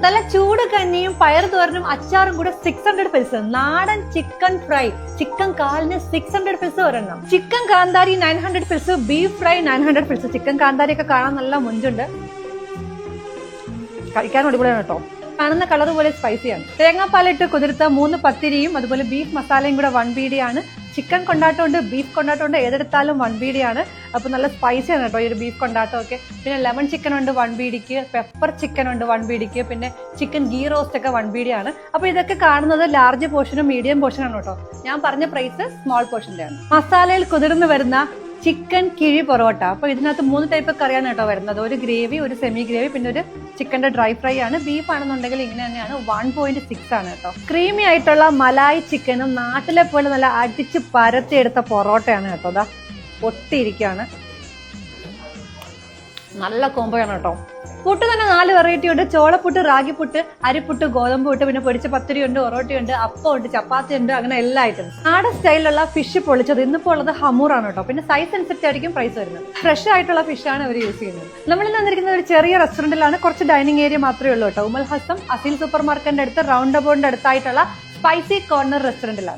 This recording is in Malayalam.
നല്ല ചൂട് കഞ്ഞിയും പയർ തോരനും അച്ചാറും കൂടെ 600 പൈസ. നാടൻ ചിക്കൻ ഫ്രൈ, ചിക്കൻ കാലിന് 600 പൈസ ഒരെണ്ണം. ചിക്കൻ കാന്താരി 900 പൈസ, ബീഫ് ഫ്രൈ 900 പൈസ. ചിക്കൻ കാന്താരി ഒക്കെ കാണാൻ നല്ല മുഞ്ചുണ്ട്, കഴിക്കാനും അടിപൊളിയാണ് കേട്ടോ. കാണുന്ന കളർ പോലെ സ്പൈസിയാണ്. തേങ്ങാപ്പാലിട്ട് കുതിർത്ത 3 പത്തിരിയും അതുപോലെ ബീഫ് മസാലയും കൂടെ 1 ബീഡിയാണ്. Chicken കൊണ്ടാട്ടമുണ്ട്, beef കൊണ്ടാട്ടമുണ്ട്, ഏതെടുത്താലും 1 ബീഡിയാണ്. അപ്പൊ നല്ല സ്പൈസിയാണ് കേട്ടോ ഈ ഒരു ബീഫ് കൊണ്ടാട്ടം ഒക്കെ. പിന്നെ ലെമൺ ചിക്കൻ ഉണ്ട് 1 ബീഡിക്ക്, പെപ്പർ ചിക്കൻ ഉണ്ട് 1 ബീഡിക്ക്, പിന്നെ ചിക്കൻ ഗീ റോസ്റ്റ് ഒക്കെ 1 ബീഡിയാണ്. അപ്പൊ ഇതൊക്കെ കാണുന്നത് ലാർജ് പോർഷനും മീഡിയം പോർഷനാണ് കേട്ടോ. ഞാൻ പറഞ്ഞ പ്രൈസ് സ്മോൾ പോർഷന്റെ ആണ്. മസാലയിൽ കുതിർന്ന് വരുന്ന ചിക്കൻ കിഴി പൊറോട്ട. അപ്പൊ ഇതിനകത്ത് 3 ടൈപ്പ് കറിയാണ് കേട്ടോ വരുന്നത്. ഒരു ഗ്രേവി, ഒരു സെമി ഗ്രേവി, പിന്നെ ഒരു ചിക്കന്റെ ഡ്രൈ ഫ്രൈ ആണ്. ബീഫ് ആണെന്നുണ്ടെങ്കിൽ ഇങ്ങനെ തന്നെയാണ്, 1.6 ആണ് കേട്ടോ. ക്രീമി ആയിട്ടുള്ള മലായി ചിക്കനും നാട്ടിലെ പോലെ നല്ല അടിച്ച് പരത്തിയെടുത്ത പൊറോട്ടയാണ് കേട്ടോ. അതാ പൊട്ടിയിരിക്കുകയാണ്, നല്ല കോമ്പോയാണ് കേട്ടോ. പുട്ട് തന്നെ 4 വെറൈറ്റി ഉണ്ട്. ചോളപ്പുട്ട്, റാഗിപ്പുട്ട്, അരിപ്പുട്ട്, ഗോതമ്പ് പുട്ട്, പിന്നെ പൊടിച്ച പത്തിരി ഉണ്ട്, ഒറോട്ടി ഉണ്ട്, അപ്പം ഉണ്ട്, ചപ്പാത്തി ഉണ്ട്, അങ്ങനെ എല്ലാ ഐറ്റംസ്. നാടൻ സ്റ്റൈലിലുള്ള ഫിഷ് പൊളിച്ചത്. ഇന്നിപ്പോൾ ഉള്ളത് ഹമൂറാണ് കേട്ടോ. പിന്നെ സൈസ് അനുസരിച്ച് ആയിരിക്കും പ്രൈസ് വരുന്നത്. ഫ്രഷ് ആയിട്ടുള്ള ഫിഷാണ് അവർ യൂസ് ചെയ്യുന്നത്. നമ്മളിന്ന് വന്നിരിക്കുന്നത് ഒരു ചെറിയ റെസ്റ്റോറന്റിലാണ്. കുറച്ച് ഡൈനിങ് ഏരിയ മാത്രമേ ഉള്ളൂ കേട്ടോ. ഉമൽ ഹസം അസീൽ സൂപ്പർ മാർക്കറ്റിന്റെ അടുത്ത് റൗണ്ട് അബൌട്ടിന്റെ അടുത്തായിട്ടുള്ള സ്പൈസി കോർണർ റെസ്റ്റോറന്റിലാണ്.